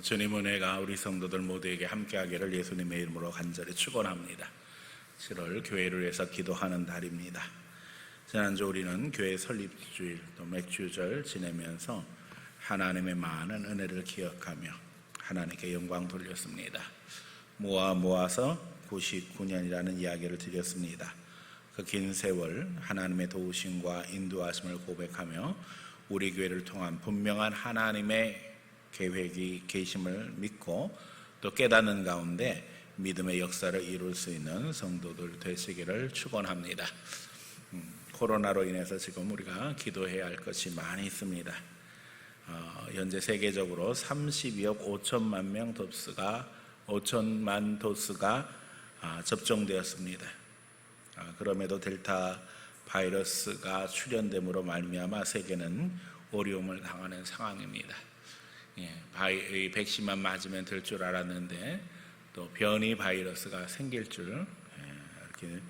주님 은혜가 우리 성도들 모두에게 함께하기를 예수님의 이름으로 간절히 축원합니다. 7월 교회를 위해서 기도하는 달입니다. 지난주 우리는 교회 설립주일 또 맥주절 지내면서 하나님의 많은 은혜를 기억하며 하나님께 영광 돌렸습니다. 모아서 99년이라는 이야기를 드렸습니다. 그 긴 세월 하나님의 도우심과 인도하심을 고백하며 우리 교회를 통한 분명한 하나님의 계획이 계심을 믿고 또 깨닫는 가운데 믿음의 역사를 이룰 수 있는 성도들 되시기를 축원합니다. 코로나로 인해서 지금 우리가 기도해야 할 것이 많이 있습니다. 현재 세계적으로 32억 5천만 명 도스가 5천만 도스가 접종되었습니다. 그럼에도 델타 바이러스가 출현됨으로 말미암아 세계는 어려움을 당하는 상황입니다. 이 백신만 맞으면 될 줄 알았는데 또 변이 바이러스가 생길 줄 이렇게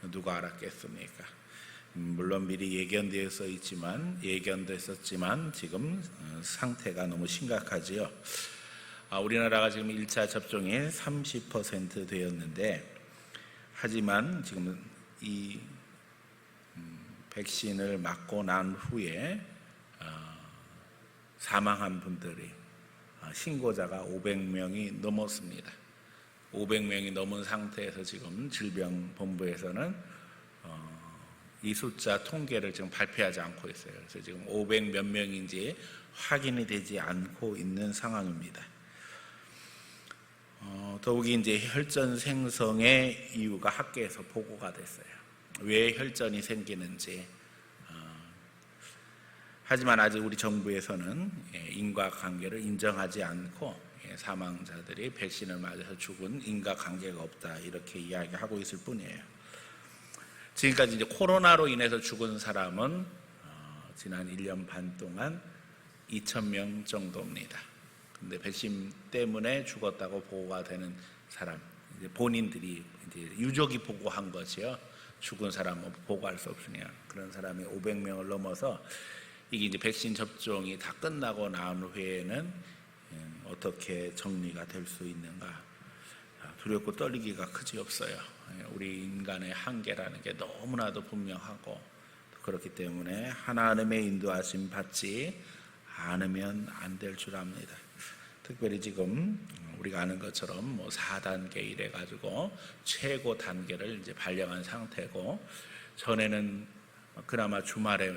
누가 알았겠습니까? 물론 미리 예견됐었지만 지금 상태가 너무 심각하지요. 우리나라가 지금 1차 접종이 30% 되었는데 하지만 지금 이 백신을 맞고 난 후에 사망한 분들이 신고자가 500명이 넘었습니다. 500명이 넘은 상태에서 지금 질병본부에서는 이 숫자 통계를 지금 발표하지 않고 있어요. 그래서 지금 500 몇 명인지 확인이 되지 않고 있는 상황입니다. 더욱이 이제 혈전 생성의 이유가 학계에서 보고가 됐어요. 왜 혈전이 생기는지. 하지만 아직 우리 정부에서는 인과관계를 인정하지 않고 사망자들이 백신을 맞아서 죽은 인과관계가 없다 이렇게 이야기하고 있을 뿐이에요. 지금까지 이제 코로나로 인해서 죽은 사람은 지난 1년 반 동안 2,000명 정도입니다. 근데 백신 때문에 죽었다고 보고가 되는 사람, 이제 본인들이 이제 유족이 보고한 것이요. 죽은 사람은 보고할 수 없으냐. 그런 사람이 500명을 넘어서 이게 이제 백신 접종이 다 끝나고 나온 후에는 어떻게 정리가 될 수 있는가. 두렵고 떨리기가 그지없어요. 우리 인간의 한계라는 게 너무나도 분명하고 그렇기 때문에 하나님의 인도하심 받지 않으면 안 될 줄 압니다. 특별히 지금 우리가 아는 것처럼 4단계 이래 가지고 최고 단계를 이제 발령한 상태고 전에는 그나마 주말에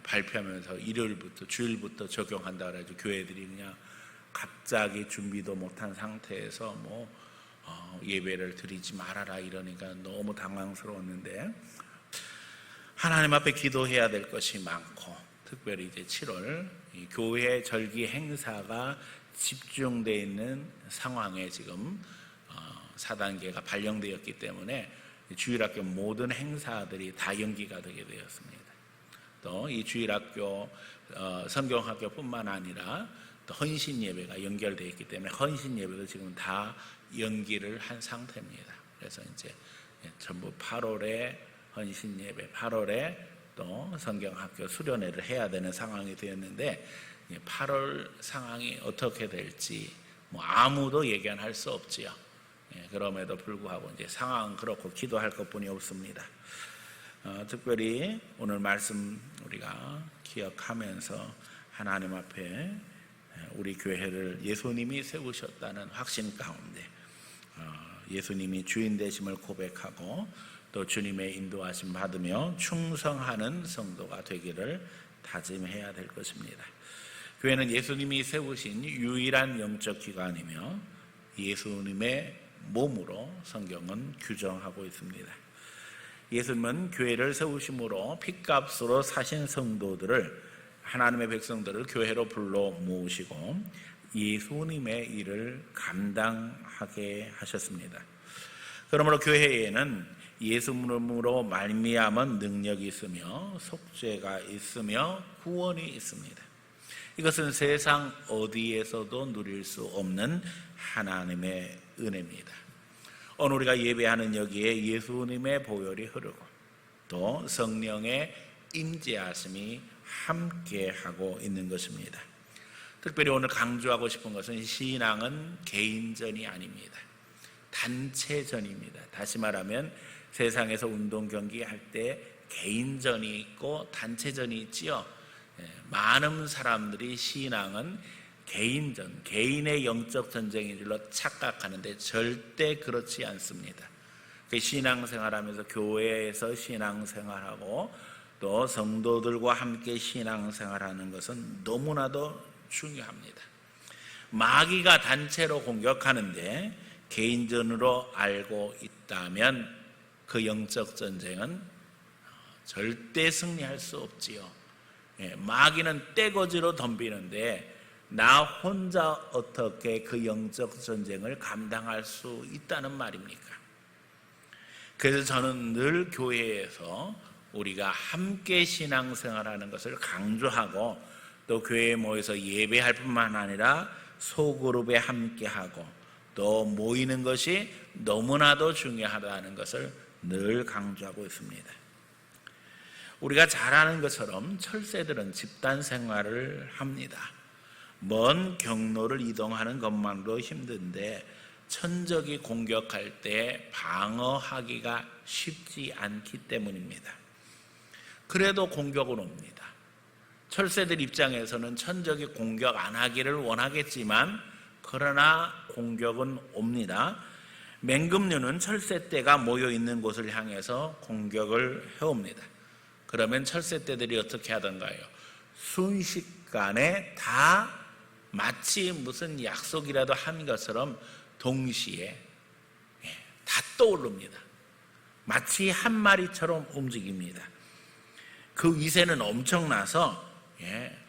발표하면서 일요일부터 주일부터 적용한다 그래가지고 교회들이 그냥 갑자기 준비도 못한 상태에서 예배를 드리지 말아라 이러니까 너무 당황스러웠는데 하나님 앞에 기도해야 될 것이 많고 특별히 이제 7월 교회 절기 행사가 집중되어 있는 상황에 지금 4단계가 발령되었기 때문에 주일학교 모든 행사들이 다 연기가 되게 되었습니다. 또 이 주일학교 성경학교뿐만 아니라 또 헌신 예배가 연결되어 있기 때문에 헌신 예배도 지금 다 연기를 한 상태입니다. 그래서 이제 전부 8월에 헌신 예배, 8월에 또 성경학교 수련회를 해야 되는 상황이 되었는데 8월 상황이 어떻게 될지 아무도 예견할 수 없지요. 그럼에도 불구하고 이제 상황은 그렇고 기도할 것뿐이 없습니다. 특별히 오늘 말씀 우리가 기억하면서 하나님 앞에 우리 교회를 예수님이 세우셨다는 확신 가운데 예수님이 주인 되심을 고백하고 또 주님의 인도하심 받으며 충성하는 성도가 되기를 다짐해야 될 것입니다. 교회는 예수님이 세우신 유일한 영적 기관이며 예수님의 몸으로 성경은 규정하고 있습니다. 예수님은 교회를 세우심으로 핏값으로 사신 성도들을 하나님의 백성들을 교회로 불러 모으시고 예수님의 일을 감당하게 하셨습니다. 그러므로 교회에는 예수님으로 말미암은 능력이 있으며 속죄가 있으며 구원이 있습니다. 이것은 세상 어디에서도 누릴 수 없는 하나님의 은혜입니다. 오늘 우리가 예배하는 여기에 예수님의 보혈이 흐르고 또 성령의 임재하심이 함께하고 있는 것입니다. 특별히 오늘 강조하고 싶은 것은 신앙은 개인전이 아닙니다. 단체전입니다. 다시 말하면 세상에서 운동 경기 할 때 개인전이 있고 단체전이 있지요. 많은 사람들이 신앙은 개인전, 개인의 영적 전쟁인 줄로 착각하는데 절대 그렇지 않습니다. 신앙생활하면서 교회에서 신앙생활하고 또 성도들과 함께 신앙생활하는 것은 너무나도 중요합니다. 마귀가 단체로 공격하는데 개인전으로 알고 있다면 그 영적 전쟁은 절대 승리할 수 없지요. 마귀는 떼거지로 덤비는데 나 혼자 어떻게 그 영적 전쟁을 감당할 수 있다는 말입니까? 그래서 저는 늘 교회에서 우리가 함께 신앙생활하는 것을 강조하고 또 교회에 모여서 예배할 뿐만 아니라 소그룹에 함께하고 또 모이는 것이 너무나도 중요하다는 것을 늘 강조하고 있습니다. 우리가 잘 아는 것처럼 철새들은 집단 생활을 합니다. 먼 경로를 이동하는 것만도 힘든데 천적이 공격할 때 방어하기가 쉽지 않기 때문입니다. 그래도 공격은 옵니다. 철새들 입장에서는 천적이 공격 안 하기를 원하겠지만 그러나 공격은 옵니다. 맹금류는 철새떼가 모여있는 곳을 향해서 공격을 해옵니다. 그러면 철새떼들이 어떻게 하던가요? 순식간에 다 마치 무슨 약속이라도 한 것처럼 동시에 다 떠오릅니다. 마치 한 마리처럼 움직입니다. 그 위세는 엄청나서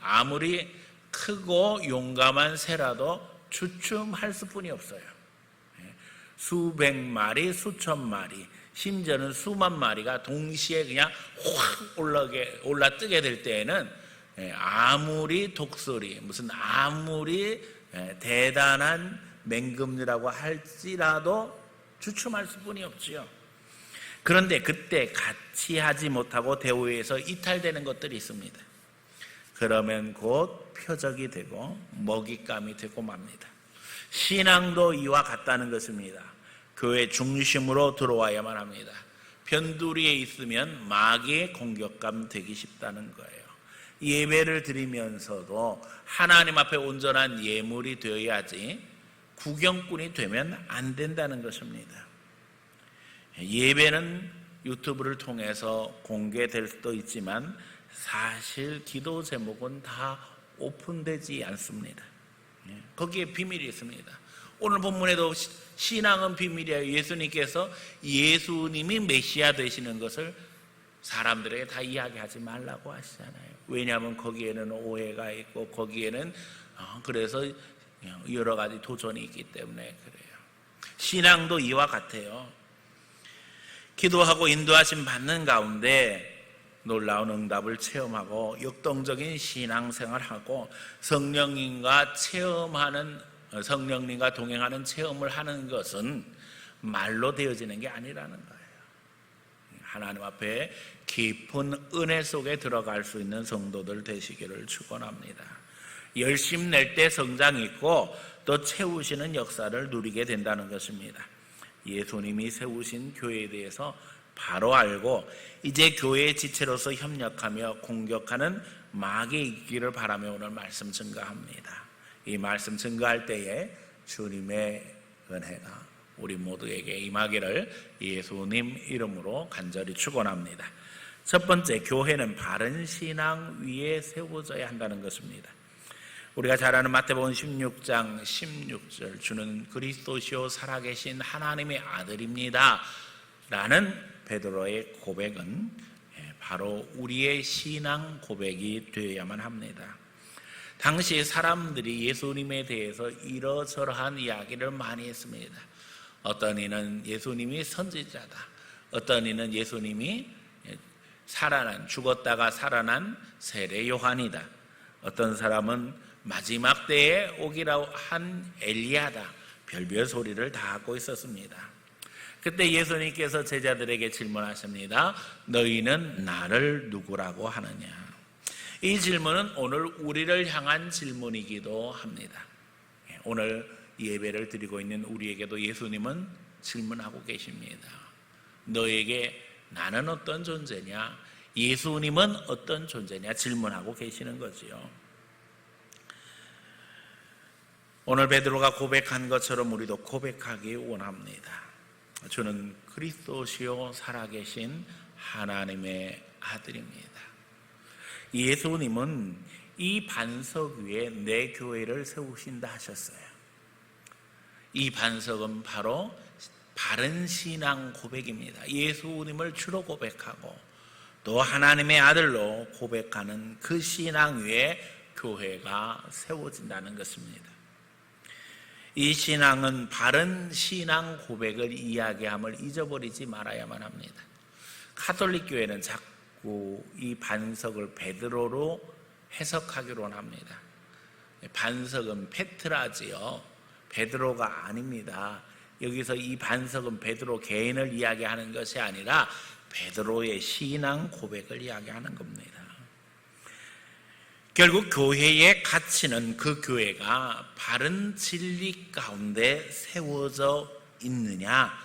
아무리 크고 용감한 새라도 주춤할 수뿐이 없어요. 수백 마리, 수천 마리, 심지어는 수만 마리가 동시에 그냥 확 올라뜨게 될 때에는 아무리 독수리, 무슨 아무리 대단한 맹금류라고 할지라도 주춤할 수뿐이 없지요. 그런데 그때 같이 하지 못하고 대우에서 이탈되는 것들이 있습니다. 그러면 곧 표적이 되고 먹잇감이 되고 맙니다. 신앙도 이와 같다는 것입니다. 교회 중심으로 들어와야만 합니다. 변두리에 있으면 마귀의 공격감 되기 쉽다는 거예요. 예배를 드리면서도 하나님 앞에 온전한 예물이 되어야지 구경꾼이 되면 안 된다는 것입니다. 예배는 유튜브를 통해서 공개될 수도 있지만 사실 기도 제목은 다 오픈되지 않습니다. 거기에 비밀이 있습니다. 오늘 본문에도 신앙은 비밀이에요. 예수님께서 예수님이 메시아 되시는 것을 사람들에게 다 이야기하지 말라고 하시잖아요. 왜냐하면 거기에는 오해가 있고 거기에는 그래서 여러 가지 도전이 있기 때문에 그래요. 신앙도 이와 같아요. 기도하고 인도하심 받는 가운데 놀라운 응답을 체험하고 역동적인 신앙생활하고 성령님과 동행하는 체험을 하는 것은 말로 되어지는 게 아니라는 거예요. 하나님 앞에 깊은 은혜 속에 들어갈 수 있는 성도들 되시기를 축원합니다. 열심 낼 때 성장이 있고 또 채우시는 역사를 누리게 된다는 것입니다. 예수님이 세우신 교회에 대해서 바로 알고 이제 교회의 지체로서 협력하며 공격하는 마귀 있기를 바라며 오늘 말씀 증거합니다. 이 말씀 증거할 때에 주님의 은혜가 우리 모두에게 임하기를 예수님 이름으로 간절히 축원합니다. 첫 번째, 교회는 바른 신앙 위에 세워져야 한다는 것입니다. 우리가 잘 아는 마태복음 16장 16절 주는 그리스도시요 살아계신 하나님의 아들입니다 라는 베드로의 고백은 바로 우리의 신앙 고백이 되어야만 합니다. 당시 사람들이 예수님에 대해서 이러저러한 이야기를 많이 했습니다. 어떤 이는 예수님이 선지자다, 어떤 이는 예수님이 죽었다가 살아난 세례 요한이다, 어떤 사람은 마지막 때에 오기라고 한 엘리야다, 별별 소리를 다 하고 있었습니다. 그때 예수님께서 제자들에게 질문하십니다. 너희는 나를 누구라고 하느냐? 이 질문은 오늘 우리를 향한 질문이기도 합니다. 오늘 예배를 드리고 있는 우리에게도 예수님은 질문하고 계십니다. 너에게 나는 어떤 존재냐? 예수님은 어떤 존재냐? 질문하고 계시는 거지요. 오늘 베드로가 고백한 것처럼 우리도 고백하기 원합니다. 주는 그리스도시요 살아계신 하나님의 아들입니다. 예수님은 이 반석 위에 내 교회를 세우신다 하셨어요. 이 반석은 바로 바른 신앙 고백입니다. 예수님을 주로 고백하고 또 하나님의 아들로 고백하는 그 신앙 위에 교회가 세워진다는 것입니다. 이 신앙은 바른 신앙 고백을 이야기함을 잊어버리지 말아야만 합니다. 가톨릭 교회는 자꾸 이 반석을 베드로로 해석하기로 합니다. 반석은 페트라지요, 베드로가 아닙니다. 여기서 이 반석은 베드로 개인을 이야기하는 것이 아니라 베드로의 신앙 고백을 이야기하는 겁니다. 결국 교회의 가치는 그 교회가 바른 진리 가운데 세워져 있느냐,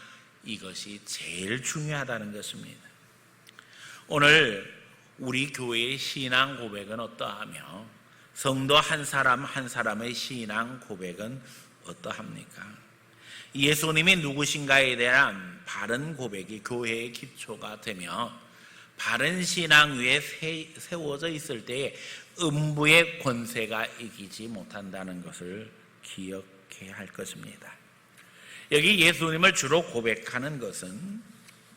이것이 제일 중요하다는 것입니다. 오늘 우리 교회의 신앙 고백은 어떠하며 성도 한 사람 한 사람의 신앙 고백은 어떠합니까? 예수님이 누구신가에 대한 바른 고백이 교회의 기초가 되며 바른 신앙 위에 세워져 있을 때에 음부의 권세가 이기지 못한다는 것을 기억해야 할 것입니다. 여기 예수님을 주로 고백하는 것은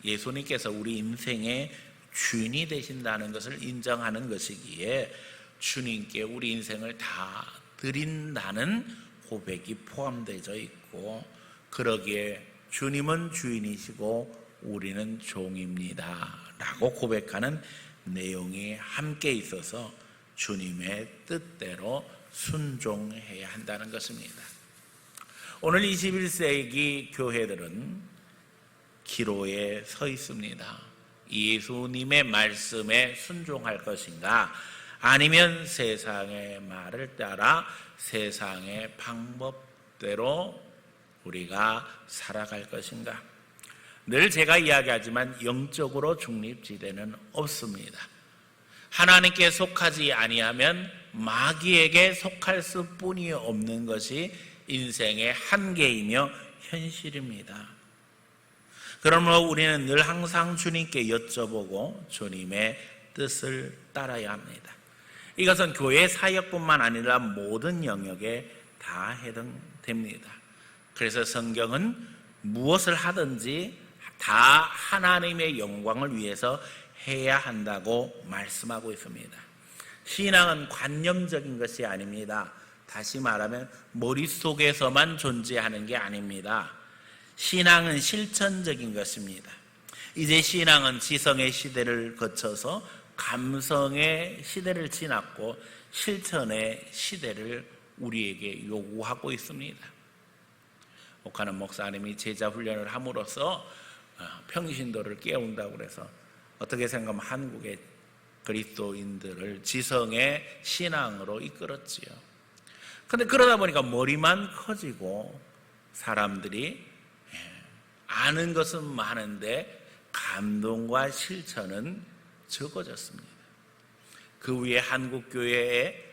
예수님께서 우리 인생의 주인이 되신다는 것을 인정하는 것이기에 주님께 우리 인생을 다 드린다는 고백이 포함되어 있고, 그러기에 주님은 주인이시고 우리는 종입니다 라고 고백하는 내용이 함께 있어서 주님의 뜻대로 순종해야 한다는 것입니다. 오늘 21세기 교회들은 기로에 서 있습니다. 예수님의 말씀에 순종할 것인가, 아니면 세상의 말을 따라 세상의 방법대로 우리가 살아갈 것인가. 늘 제가 이야기하지만 영적으로 중립지대는 없습니다. 하나님께 속하지 아니하면 마귀에게 속할 수뿐이 없는 것이 인생의 한계이며 현실입니다. 그러므로 우리는 늘 항상 주님께 여쭤보고 주님의 뜻을 따라야 합니다. 이것은 교회 사역뿐만 아니라 모든 영역에 다 해당됩니다. 그래서 성경은 무엇을 하든지 다 하나님의 영광을 위해서 해야 한다고 말씀하고 있습니다. 신앙은 관념적인 것이 아닙니다. 다시 말하면 머릿속에서만 존재하는 게 아닙니다. 신앙은 실천적인 것입니다. 이제 신앙은 지성의 시대를 거쳐서 감성의 시대를 지났고 실천의 시대를 우리에게 요구하고 있습니다. 옥하는 목사님이 제자 훈련을 함으로써 평신도를 깨운다고 그래서 어떻게 생각하면 한국의 그리스도인들을 지성의 신앙으로 이끌었지요. 그런데 그러다 보니까 머리만 커지고 사람들이 아는 것은 많은데 감동과 실천은 적어졌습니다. 그 위에 한국교회에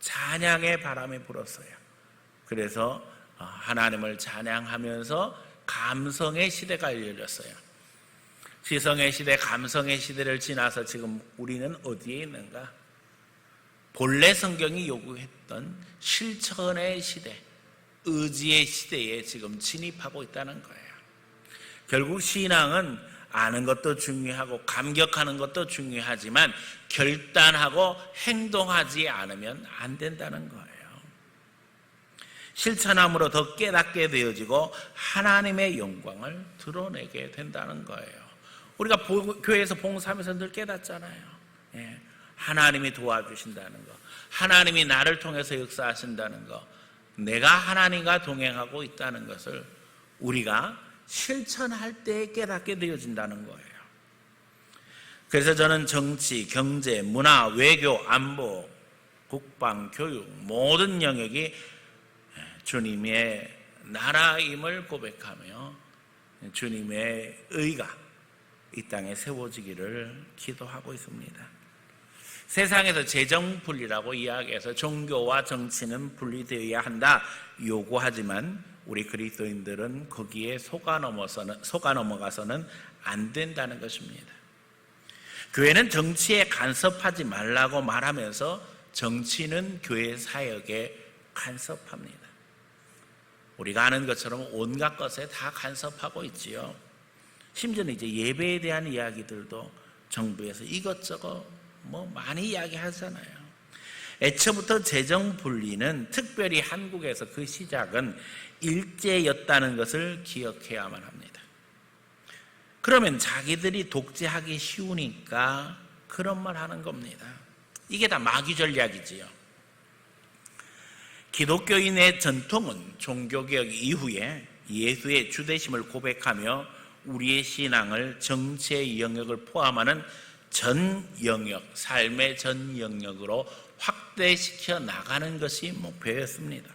찬양의 바람이 불었어요. 그래서 하나님을 찬양하면서 감성의 시대가 열렸어요. 지성의 시대, 감성의 시대를 지나서 지금 우리는 어디에 있는가? 본래 성경이 요구했던 실천의 시대, 의지의 시대에 지금 진입하고 있다는 거예요. 결국 신앙은 아는 것도 중요하고 감격하는 것도 중요하지만 결단하고 행동하지 않으면 안 된다는 거예요. 실천함으로 더 깨닫게 되어지고 하나님의 영광을 드러내게 된다는 거예요. 우리가 교회에서 봉사하면서 늘 깨닫잖아요. 하나님이 도와주신다는 거, 하나님이 나를 통해서 역사하신다는 거, 내가 하나님과 동행하고 있다는 것을 우리가 실천할 때 깨닫게 되어진다는 거예요. 그래서 저는 정치, 경제, 문화, 외교, 안보, 국방, 교육 모든 영역이 주님의 나라임을 고백하며 주님의 의가 이 땅에 세워지기를 기도하고 있습니다. 세상에서 재정분리라고 이야기해서 종교와 정치는 분리되어야 한다 요구하지만 우리 그리스도인들은 거기에 속아 넘어가서는 안 된다는 것입니다. 교회는 정치에 간섭하지 말라고 말하면서 정치는 교회 사역에 간섭합니다. 우리가 아는 것처럼 온갖 것에 다 간섭하고 있지요. 심지어는 이제 예배에 대한 이야기들도 정부에서 이것저것 많이 이야기하잖아요. 애초부터 재정 분리는 특별히 한국에서 그 시작은 일제였다는 것을 기억해야만 합니다. 그러면 자기들이 독재하기 쉬우니까 그런 말 하는 겁니다. 이게 다 마귀 전략이지요. 기독교인의 전통은 종교개혁 이후에 예수의 주되심을 고백하며 우리의 신앙을 정치의 영역을 포함하는 전 영역, 삶의 전 영역으로 확대시켜 나가는 것이 목표였습니다.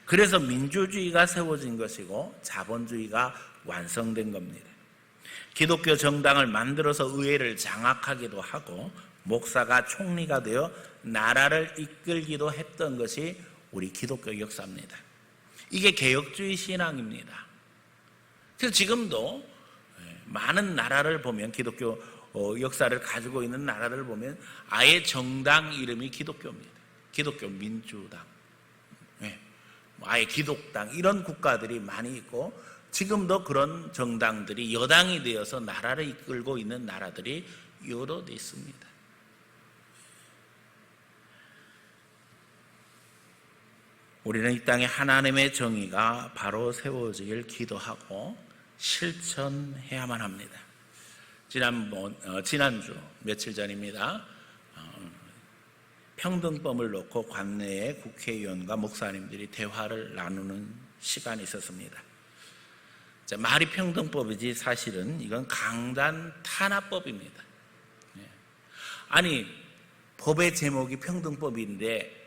그래서 민주주의가 세워진 것이고 자본주의가 완성된 겁니다. 기독교 정당을 만들어서 의회를 장악하기도 하고 목사가 총리가 되어 나라를 이끌기도 했던 것이 우리 기독교 역사입니다. 이게 개혁주의 신앙입니다. 그래서 지금도 많은 나라를 보면 기독교 역사를 가지고 있는 나라를 보면 아예 정당 이름이 기독교입니다. 기독교 민주당, 아예 기독당 이런 국가들이 많이 있고 지금도 그런 정당들이 여당이 되어서 나라를 이끌고 있는 나라들이 여럿 있습니다. 우리는 이 땅에 하나님의 정의가 바로 세워지길 기도하고 실천해야만 합니다. 지난주 며칠 전입니다. 평등법을 놓고 관내의 국회의원과 목사님들이 대화를 나누는 시간이 있었습니다. 말이 평등법이지 사실은 이건 강단 탄압법입니다. 아니 법의 제목이 평등법인데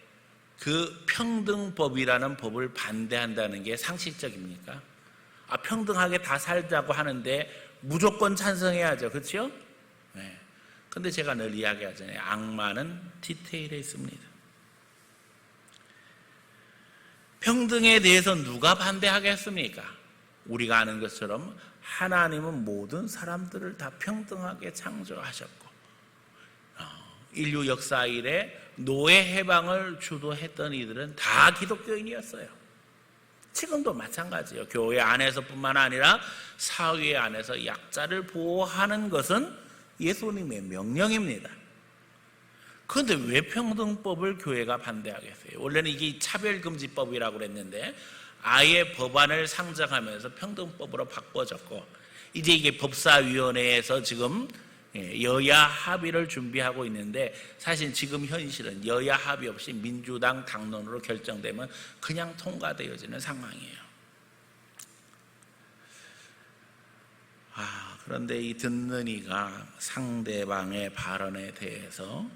그 평등법이라는 법을 반대한다는 게 상식적입니까? 평등하게 다 살자고 하는데 무조건 찬성해야죠. 그렇죠? 근데 제가 늘 이야기하잖아요. 악마는 디테일에 있습니다. 평등에 대해서 누가 반대하겠습니까? 우리가 아는 것처럼 하나님은 모든 사람들을 다 평등하게 창조하셨고 인류 역사 이래 노예 해방을 주도했던 이들은 다 기독교인이었어요. 지금도 마찬가지예요. 교회 안에서뿐만 아니라 사회 안에서 약자를 보호하는 것은 예수님의 명령입니다. 그런데 왜 평등법을 교회가 반대하겠어요? 원래는 이게 차별금지법이라고 그랬는데 아예 법안을 상정하면서 평등법으로 바꿔졌고 이제 이게 법사위원회에서 지금 여야 합의를 준비하고 있는데 사실 지금 현실은 여야 합의 없이 민주당 당론으로 결정되면 그냥 통과되어지는 상황이에요. 그런데 이 듣는 이가 상대방의 발언에 대해서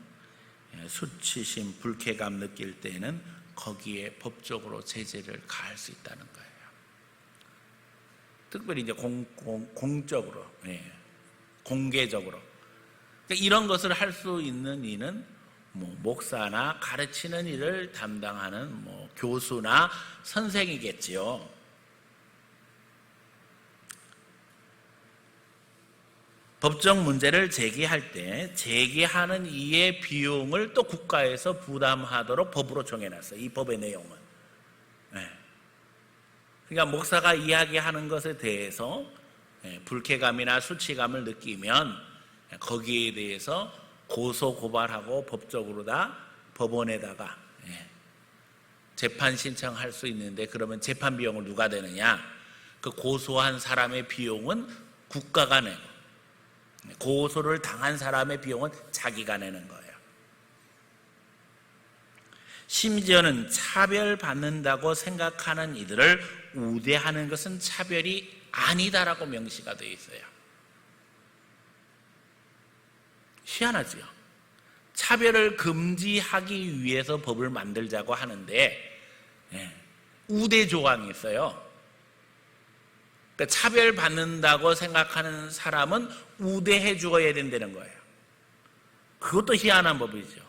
수치심, 불쾌감 느낄 때는 거기에 법적으로 제재를 가할 수 있다는 거예요. 특별히 이제 공적으로, 공개적으로. 그러니까 이런 것을 할 수 있는 이는 목사나 가르치는 일을 담당하는 교수나 선생이겠지요. 법적 문제를 제기할 때 제기하는 이의 비용을 또 국가에서 부담하도록 법으로 정해놨어요. 이 법의 내용은. 그러니까 목사가 이야기하는 것에 대해서 불쾌감이나 수치감을 느끼면 거기에 대해서 고소 고발하고 법적으로 다 법원에다가 재판 신청할 수 있는데 그러면 재판 비용을 누가 내느냐? 그 고소한 사람의 비용은 국가가 내고 고소를 당한 사람의 비용은 자기가 내는 거예요. 심지어는 차별받는다고 생각하는 이들을 우대하는 것은 차별이 아니다라고 명시가 되어 있어요. 희한하죠. 차별을 금지하기 위해서 법을 만들자고 하는데 우대 조항이 있어요. 그러니까 차별받는다고 생각하는 사람은 우대해 주어야 된다는 거예요. 그것도 희한한 법이죠.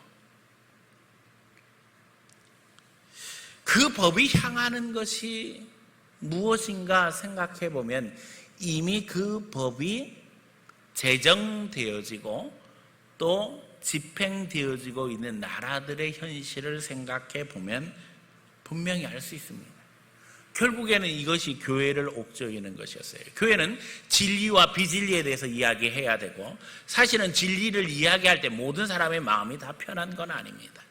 그 법이 향하는 것이 무엇인가 생각해 보면 이미 그 법이 제정되어지고 또 집행되어지고 있는 나라들의 현실을 생각해 보면 분명히 알 수 있습니다. 결국에는 이것이 교회를 옥죄이는 것이었어요. 교회는 진리와 비진리에 대해서 이야기해야 되고, 사실은 진리를 이야기할 때 모든 사람의 마음이 다 편한 건 아닙니다.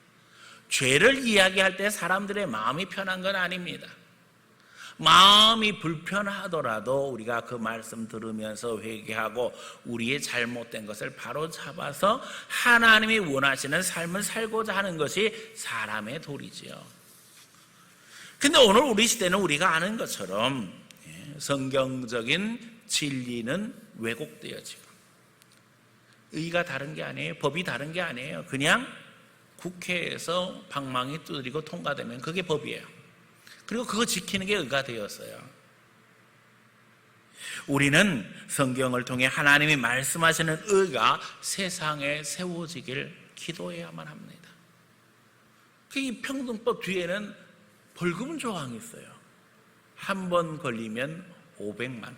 죄를 이야기할 때 사람들의 마음이 편한 건 아닙니다. 마음이 불편하더라도 우리가 그 말씀 들으면서 회개하고 우리의 잘못된 것을 바로 잡아서 하나님이 원하시는 삶을 살고자 하는 것이 사람의 도리지요. 근데 오늘 우리 시대는 우리가 아는 것처럼 성경적인 진리는 왜곡되어지고, 의가 다른 게 아니에요. 법이 다른 게 아니에요. 그냥 국회에서 방망이 두드리고 통과되면 그게 법이에요. 그리고 그거 지키는 게 의가 되었어요. 우리는 성경을 통해 하나님이 말씀하시는 의가 세상에 세워지길 기도해야만 합니다. 이 평등법 뒤에는 벌금 조항이 있어요. 한 번 걸리면 500만 원,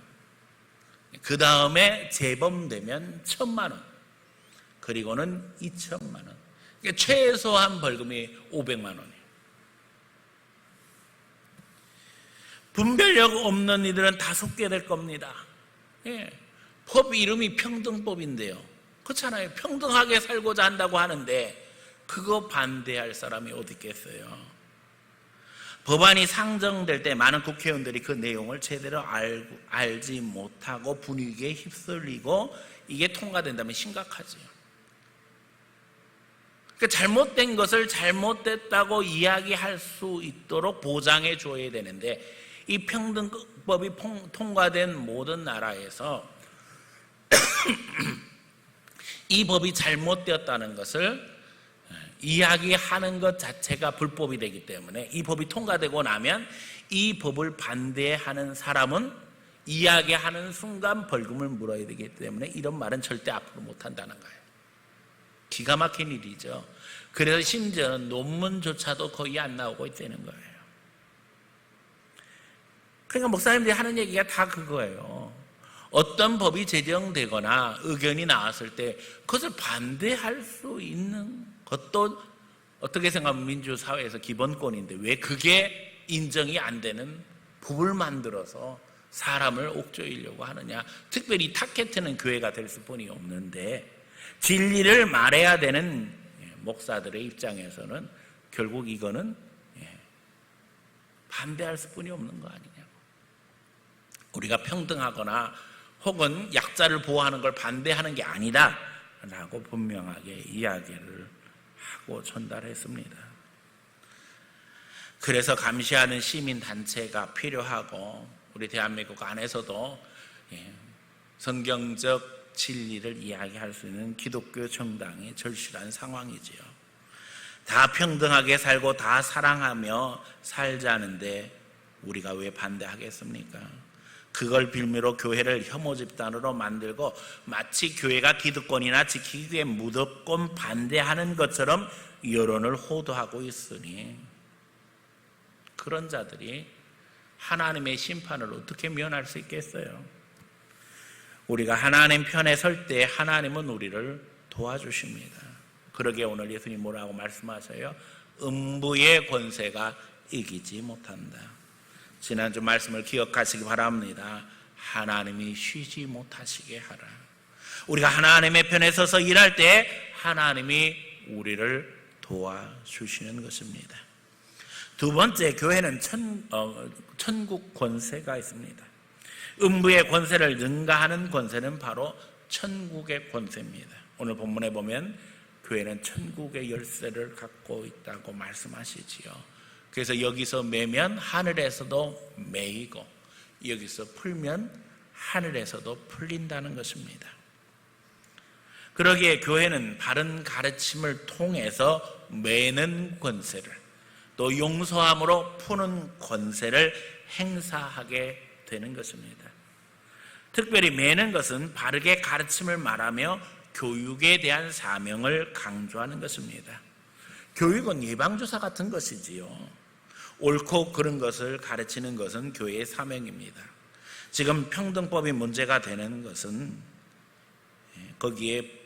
그 다음에 재범되면 1000만 원, 그리고는 2000만 원. 그러니까 최소한 벌금이 500만 원이에요. 분별력 없는 이들은 다 속게 될 겁니다. 법 이름이 평등법인데요. 그렇잖아요. 평등하게 살고자 한다고 하는데 그거 반대할 사람이 어디 있겠어요. 법안이 상정될 때 많은 국회의원들이 그 내용을 제대로 알지 못하고 분위기에 휩쓸리고 이게 통과된다면 심각하죠. 그러니까 잘못된 것을 잘못됐다고 이야기할 수 있도록 보장해 줘야 되는데, 이 평등법이 통과된 모든 나라에서 이 법이 잘못되었다는 것을 이야기하는 것 자체가 불법이 되기 때문에, 이 법이 통과되고 나면 이 법을 반대하는 사람은 이야기하는 순간 벌금을 물어야 되기 때문에 이런 말은 절대 앞으로 못한다는 거예요. 기가 막힌 일이죠. 그래서 심지어는 논문조차도 거의 안 나오고 있다는 거예요. 그러니까 목사님들이 하는 얘기가 다 그거예요. 어떤 법이 제정되거나 의견이 나왔을 때 그것을 반대할 수 있는 것도 어떻게 생각하면 민주사회에서 기본권인데 왜 그게 인정이 안 되는 법을 만들어서 사람을 옥죄이려고 하느냐. 특별히 타겟은 교회가 될 수뿐이 없는데, 진리를 말해야 되는 목사들의 입장에서는 결국 이거는 반대할 수뿐이 없는 거 아니냐고. 우리가 평등하거나 혹은 약자를 보호하는 걸 반대하는 게 아니다 라고 분명하게 이야기를 하고 전달했습니다. 그래서 감시하는 시민단체가 필요하고, 우리 대한민국 안에서도 성경적 진리를 이야기할 수 있는 기독교 정당이 절실한 상황이지요. 다 평등하게 살고 다 사랑하며 살자는데 우리가 왜 반대하겠습니까? 그걸 빌미로 교회를 혐오 집단으로 만들고 마치 교회가 기득권이나 지키기 위해 무조건 반대하는 것처럼 여론을 호도하고 있으니, 그런 자들이 하나님의 심판을 어떻게 면할 수 있겠어요? 우리가 하나님 편에 설 때 하나님은 우리를 도와주십니다. 그러게 오늘 예수님 뭐라고 말씀하셔요? 음부의 권세가 이기지 못한다. 지난주 말씀을 기억하시기 바랍니다. 하나님이 쉬지 못하시게 하라. 우리가 하나님의 편에 서서 일할 때 하나님이 우리를 도와주시는 것입니다. 두 번째, 교회는 천국 권세가 있습니다. 음부의 권세를 능가하는 권세는 바로 천국의 권세입니다. 오늘 본문에 보면 교회는 천국의 열쇠를 갖고 있다고 말씀하시지요. 그래서 여기서 매면 하늘에서도 매이고 여기서 풀면 하늘에서도 풀린다는 것입니다. 그러기에 교회는 바른 가르침을 통해서 매는 권세를, 또 용서함으로 푸는 권세를 행사하게 되는 것입니다. 특별히 매는 것은 바르게 가르침을 말하며 교육에 대한 사명을 강조하는 것입니다. 교육은 예방주사 같은 것이지요. 옳고 그른 것을 가르치는 것은 교회의 사명입니다. 지금 평등법이 문제가 되는 것은 거기에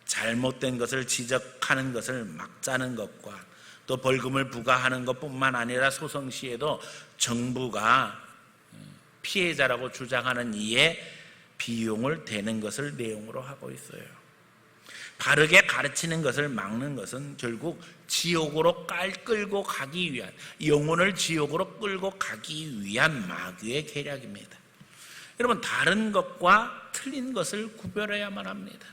잘못된 것을 지적하는 것을 막자는 것과 또 벌금을 부과하는 것뿐만 아니라 소송 시에도 정부가 피해자라고 주장하는 이에 비용을 대는 것을 내용으로 하고 있어요. 바르게 가르치는 것을 막는 것은 결국 지옥으로 끌고 가기 위한, 영혼을 지옥으로 끌고 가기 위한 마귀의 계략입니다. 여러분, 다른 것과 틀린 것을 구별해야만 합니다.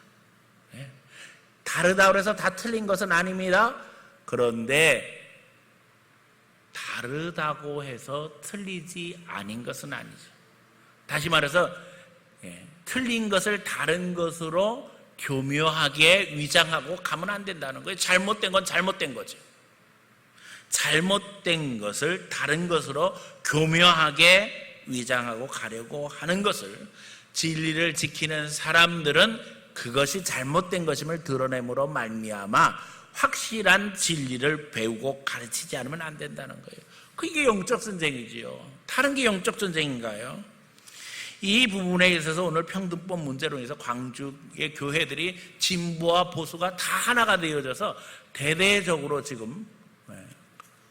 다르다고 해서 다 틀린 것은 아닙니다. 그런데 다르다고 해서 틀리지 아닌 것은 아니죠. 다시 말해서 틀린 것을 다른 것으로 교묘하게 위장하고 가면 안 된다는 거예요. 잘못된 건 잘못된 거죠. 잘못된 것을 다른 것으로 교묘하게 위장하고 가려고 하는 것을 진리를 지키는 사람들은 그것이 잘못된 것임을 드러냄으로 말미암아 확실한 진리를 배우고 가르치지 않으면 안 된다는 거예요. 그게 영적 전쟁이지요. 다른 게 영적 전쟁인가요? 이 부분에 있어서 오늘 평등법 문제로 인해서 광주의 교회들이 진보와 보수가 다 하나가 되어져서 대대적으로 지금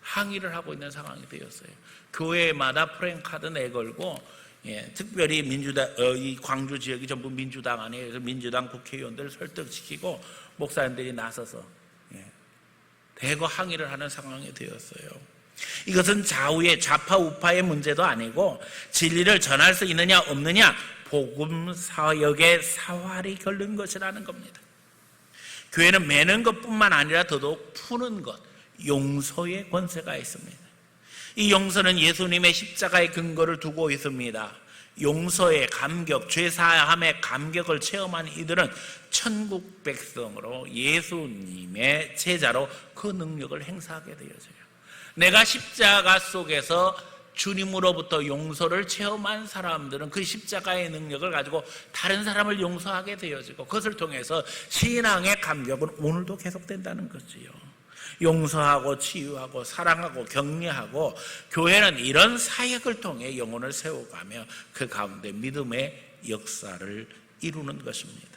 항의를 하고 있는 상황이 되었어요. 교회마다 프랭카드 내걸고 특별히 이 광주 지역이 전부 민주당 안에 서 민주당 국회의원들을 설득시키고 목사님들이 나서서 대거 항의를 하는 상황이 되었어요. 이것은 좌파 우파의 문제도 아니고 진리를 전할 수 있느냐 없느냐 복음 사역의 사활이 걸린 것이라는 겁니다. 교회는 매는 것뿐만 아니라 더더욱 푸는 것, 용서의 권세가 있습니다. 이 용서는 예수님의 십자가의 근거를 두고 있습니다. 용서의 감격, 죄사함의 감격을 체험한 이들은 천국 백성으로 예수님의 제자로 그 능력을 행사하게 되어져요. 내가 십자가 속에서 주님으로부터 용서를 체험한 사람들은 그 십자가의 능력을 가지고 다른 사람을 용서하게 되어지고 그것을 통해서 신앙의 감격은 오늘도 계속된다는 거지요. 용서하고 치유하고 사랑하고 격려하고 교회는 이런 사역을 통해 영혼을 세워가며 그 가운데 믿음의 역사를 이루는 것입니다.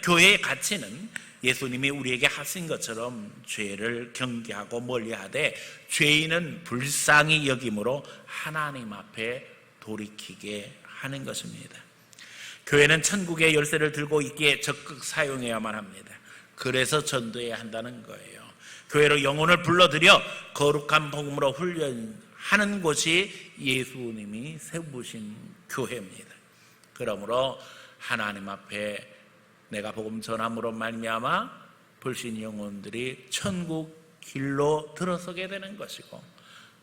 교회의 가치는 예수님이 우리에게 하신 것처럼 죄를 경계하고 멀리하되 죄인은 불쌍히 여김으로 하나님 앞에 돌이키게 하는 것입니다. 교회는 천국의 열쇠를 들고 있기에 적극 사용해야만 합니다. 그래서 전도해야 한다는 거예요. 교회로 영혼을 불러들여 거룩한 복음으로 훈련하는 곳이 예수님이 세우신 교회입니다. 그러므로 하나님 앞에 내가 복음 전함으로 말미암아 불신 영혼들이 천국 길로 들어서게 되는 것이고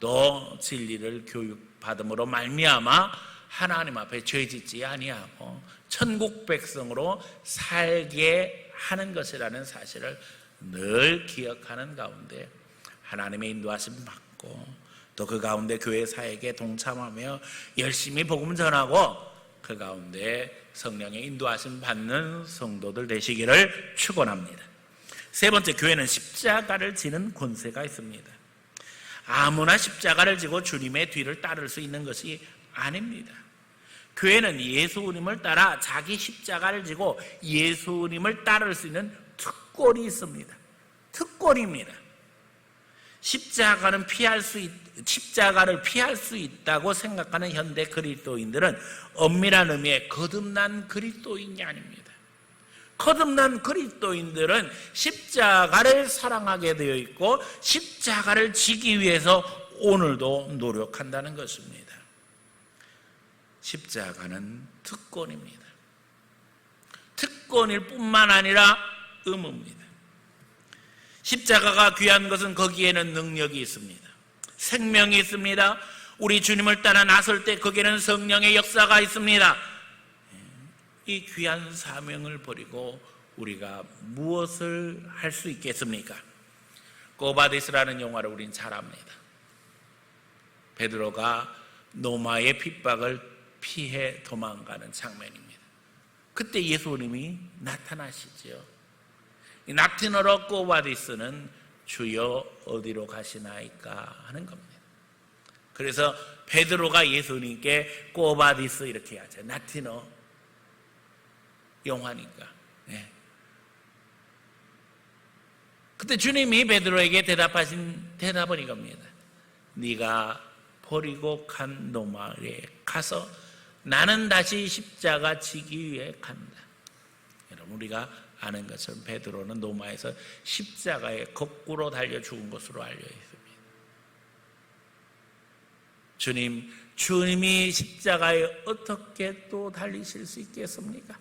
또 진리를 교육받음으로 말미암아 하나님 앞에 죄짓지 아니하고 천국 백성으로 살게 하는 것이라는 사실을 늘 기억하는 가운데 하나님의 인도하심 받고 또 그 가운데 교회 사역에 동참하며 열심히 복음 전하고 그 가운데 성령의 인도하심 받는 성도들 되시기를 축원합니다. 세 번째, 교회는 십자가를 지는 권세가 있습니다. 아무나 십자가를 지고 주님의 뒤를 따를 수 있는 것이 아닙니다. 교회는 예수님을 따라 자기 십자가를 지고 예수님을 따를 수 있는 특권이 있습니다. 특권입니다. 십자가를 피할 수 있다고 생각하는 현대 그리스도인들은 엄밀한 의미의 거듭난 그리스도인이 아닙니다. 거듭난 그리스도인들은 십자가를 사랑하게 되어 있고 십자가를 지기 위해서 오늘도 노력한다는 것입니다. 십자가는 특권입니다. 특권일 뿐만 아니라 의무입니다. 십자가가 귀한 것은 거기에는 능력이 있습니다. 생명이 있습니다. 우리 주님을 따라 나설 때 거기에는 성령의 역사가 있습니다. 이 귀한 사명을 버리고 우리가 무엇을 할 수 있겠습니까? 꼬바디스라는 영화를 우린 잘 압니다. 베드로가 노마의 핍박을 피해 도망가는 장면입니다. 그때 예수님이 나타나시죠. 이 라틴어로 꼬바디스는 주여 어디로 가시나이까 하는 겁니다. 그래서 베드로가 예수님께 꼬바디스 이렇게 하죠. 라틴어 영화니까. 네. 그때 주님이 베드로에게 대답하신 대답은 이겁니다. 네가 버리고 간 노마에 가서 나는 다시 십자가 지기 위해 간다. 여러분, 우리가 아는 것처럼 베드로는 노마에서 십자가에 거꾸로 달려 죽은 것으로 알려 있습니다. 주님이 십자가에 어떻게 또 달리실 수 있겠습니까?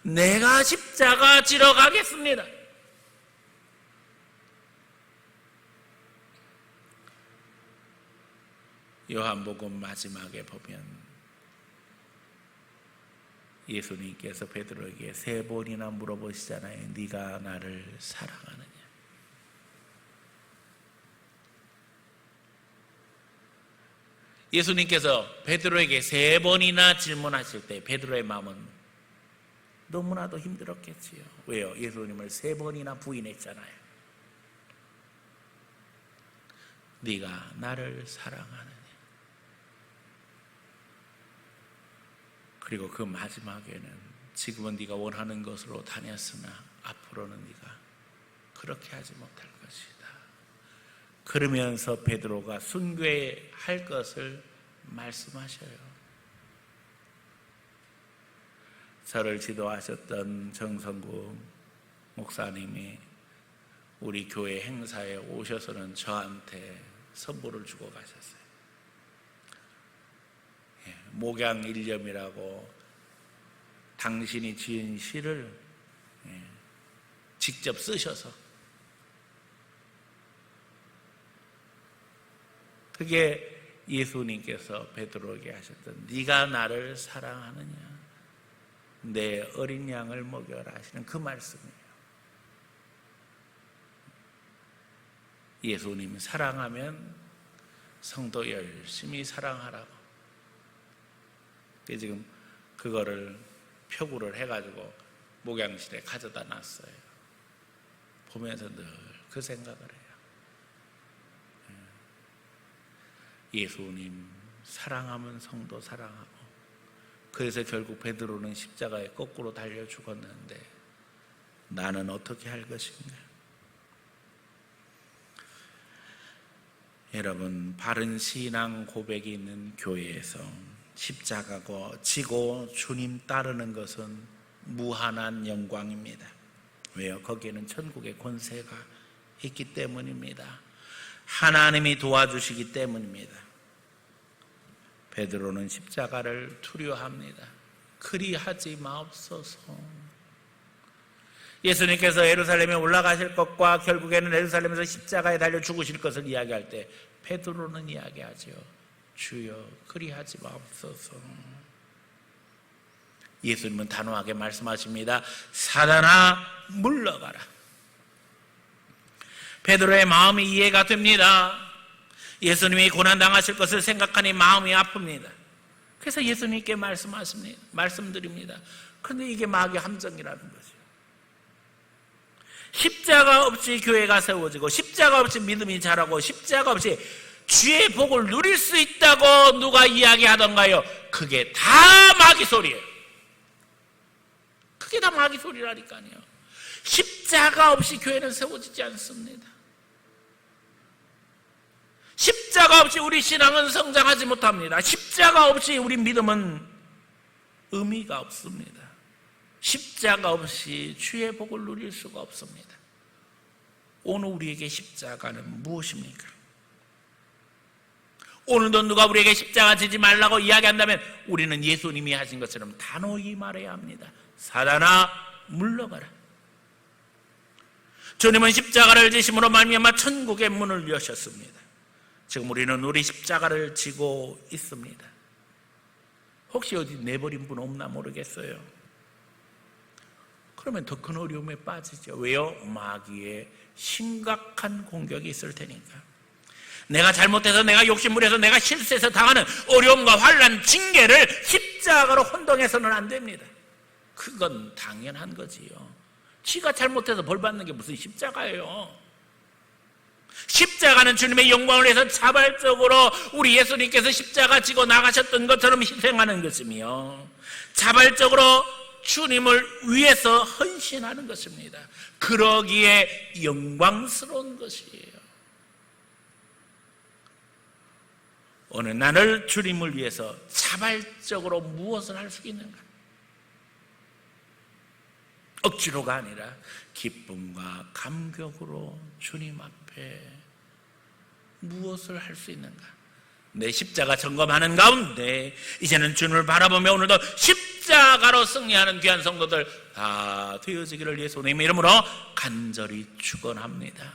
내가 십자가 지러 가겠습니다. 요한복음 마지막에 보면 예수님께서 베드로에게 3번이나 물어보시잖아요. 네가 나를 사랑하느냐? 예수님께서 베드로에게 3번이나 질문하실 때 베드로의 마음은 너무나도 힘들었겠지요. 왜요? 예수님을 3번이나 부인했잖아요. 네가 나를 사랑하느냐? 그리고 그 마지막에는 지금은 네가 원하는 것으로 다녔으나 앞으로는 네가 그렇게 하지 못할 것이다. 그러면서 베드로가 순교할 것을 말씀하셔요. 저를 지도하셨던 정성구 목사님이 우리 교회 행사에 오셔서는 저한테 선물을 주고 가셨어요. 목양일념이라고 당신이 지은 시를 직접 쓰셔서, 그게 예수님께서 베드로에게 하셨던 네가 나를 사랑하느냐, 내 어린 양을 먹여라 하시는 그 말씀이에요. 예수님 사랑하면 성도 열심히 사랑하라고. 지금 그거를 표구를 해가지고 목양실에 가져다 놨어요. 보면서 늘 그 생각을 해요. 예수님 사랑하면 성도 사랑하고, 그래서 결국 베드로는 십자가에 거꾸로 달려 죽었는데 나는 어떻게 할 것인가? 여러분, 바른 신앙 고백이 있는 교회에서 십자가고 지고 주님 따르는 것은 무한한 영광입니다. 왜요? 거기에는 천국의 권세가 있기 때문입니다. 하나님이 도와주시기 때문입니다. 베드로는 십자가를 두려워합니다. 그리하지 마옵소서. 예수님께서 예루살렘에 올라가실 것과 결국에는 예루살렘에서 십자가에 달려 죽으실 것을 이야기할 때 베드로는 이야기하죠. 주여 그리하지 마옵소서. 예수님은 단호하게 말씀하십니다. 사단아 물러가라. 베드로의 마음이 이해가 됩니다. 예수님이 고난당하실 것을 생각하니 마음이 아픕니다. 그래서 예수님께 말씀드립니다. 그런데 이게 마귀의 함정이라는 거죠. 십자가 없이 교회가 세워지고, 십자가 없이 믿음이 자라고, 십자가 없이 주의 복을 누릴 수 있다고 누가 이야기하던가요? 그게 다 마귀 소리예요. 그게 다 마귀 소리라니까요. 십자가 없이 교회는 세워지지 않습니다. 십자가 없이 우리 신앙은 성장하지 못합니다. 십자가 없이 우리 믿음은 의미가 없습니다. 십자가 없이 주의 복을 누릴 수가 없습니다. 오늘 우리에게 십자가는 무엇입니까? 오늘도 누가 우리에게 십자가 지지 말라고 이야기한다면 우리는 예수님이 하신 것처럼 단호히 말해야 합니다. 사단아 물러가라. 주님은 십자가를 지심으로 말미암아 천국의 문을 여셨습니다. 지금 우리는 우리 십자가를 지고 있습니다. 혹시 어디 내버린 분 없나 모르겠어요. 그러면 더 큰 어려움에 빠지죠. 왜요? 마귀의 심각한 공격이 있을 테니까. 내가 잘못해서, 내가 욕심부려서, 내가 실수해서 당하는 어려움과 환난, 징계를 십자가로 혼동해서는 안 됩니다. 그건 당연한 거지요. 지가 잘못해서 벌 받는 게 무슨 십자가예요. 십자가는 주님의 영광을 위해서 자발적으로 우리 예수님께서 십자가 지고 나가셨던 것처럼 희생하는 것이며, 자발적으로 주님을 위해서 헌신하는 것입니다. 그러기에 영광스러운 것이에요. 어느 나를 주님을 위해서 자발적으로 무엇을 할 수 있는가? 억지로가 아니라 기쁨과 감격으로 주님 앞에 무엇을 할 수 있는가? 내 십자가 점검하는 가운데 이제는 주님을 바라보며 오늘도 십자가로 승리하는 귀한 성도들 다 되어지기를 예수님의 이름으로 간절히 축원합니다.